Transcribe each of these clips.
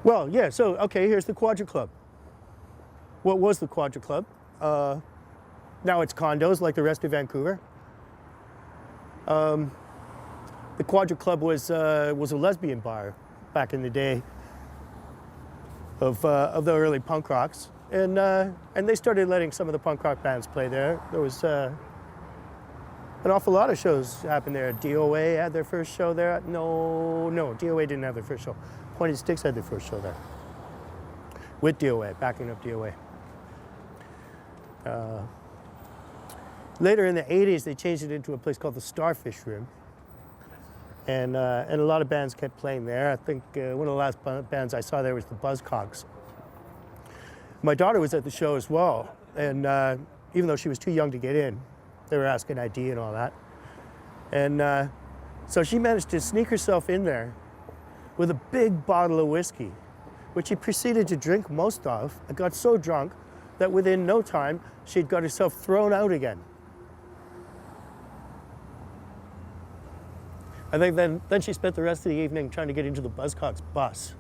Well, yeah, so, okay, here's the Quadra Club. What was the Quadra Club? Now it's condos like the rest of Vancouver. The Quadra Club was a lesbian bar back in the day of the early punk rocks. And they started letting some of the punk rock bands play there. There was an awful lot of shows happened there. DOA had their first show there. No, DOA didn't have their first show. Pointed Sticks had their first show there. With DOA, backing up DOA. Later in the 80s, they changed it into a place called the Starfish Room. And a lot of bands kept playing there. I think one of the last bands I saw there was the Buzzcocks. My daughter was at the show as well, and even though she was too young to get in, they were asking ID and all that. And so she managed to sneak herself in there with a big bottle of whiskey, which she proceeded to drink most of, and got so drunk that within no time, she'd got herself thrown out again. I think then she spent the rest of the evening trying to get into the Buzzcocks bus.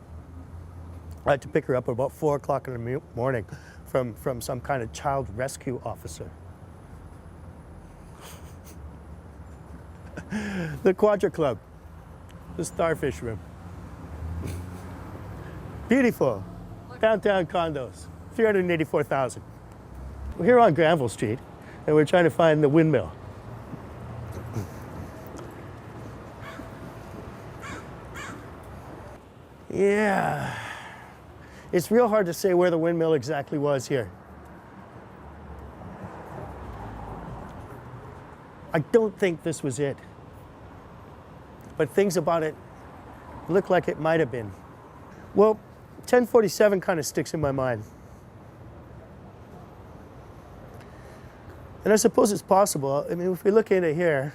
I had to pick her up at about 4 o'clock in the morning from some kind of child rescue officer. The Quadra Club, the Starfish Room. Beautiful, downtown condos, 384,000. We're here on Granville Street, and we're trying to find the Windmill. Yeah, it's real hard to say where the Windmill exactly was here. I don't think this was it, but things about it look like it might have been. Well, 1047 kind of sticks in my mind. And I suppose it's possible. I mean, if we look at it here,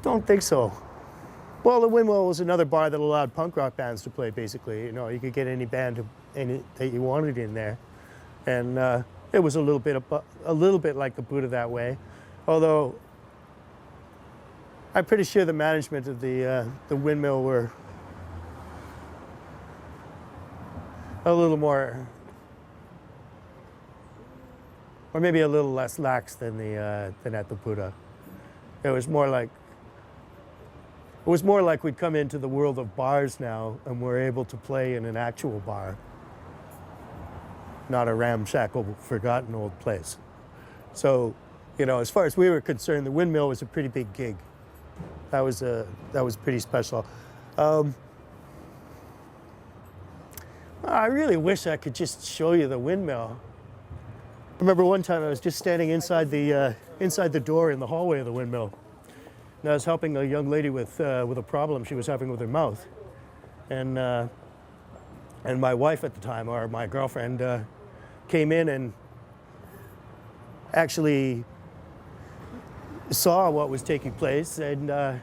don't think so. Well, the Windmill was another bar that allowed punk rock bands to play, basically. You know, you could get any band that you wanted in there. And it was a little bit like the Buddha that way. Although, I'm pretty sure the management of the Windmill were a little more, or maybe a little less lax than at the Buddha. It was more like we'd come into the world of bars now and we're able to play in an actual bar, not a ramshackle, forgotten old place. So, you know, as far as we were concerned, the Windmill was a pretty big gig. That was pretty special. I really wish I could just show you the Windmill. I remember one time I was just standing inside the door in the hallway of the Windmill. And I was helping a young lady with a problem she was having with her mouth, and my wife at the time, or my girlfriend, came in and actually saw what was taking place, and I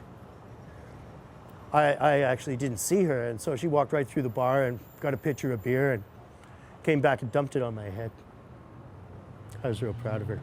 actually didn't see her, and so she walked right through the bar and got a pitcher of beer and came back and dumped it on my head. I was real proud of her.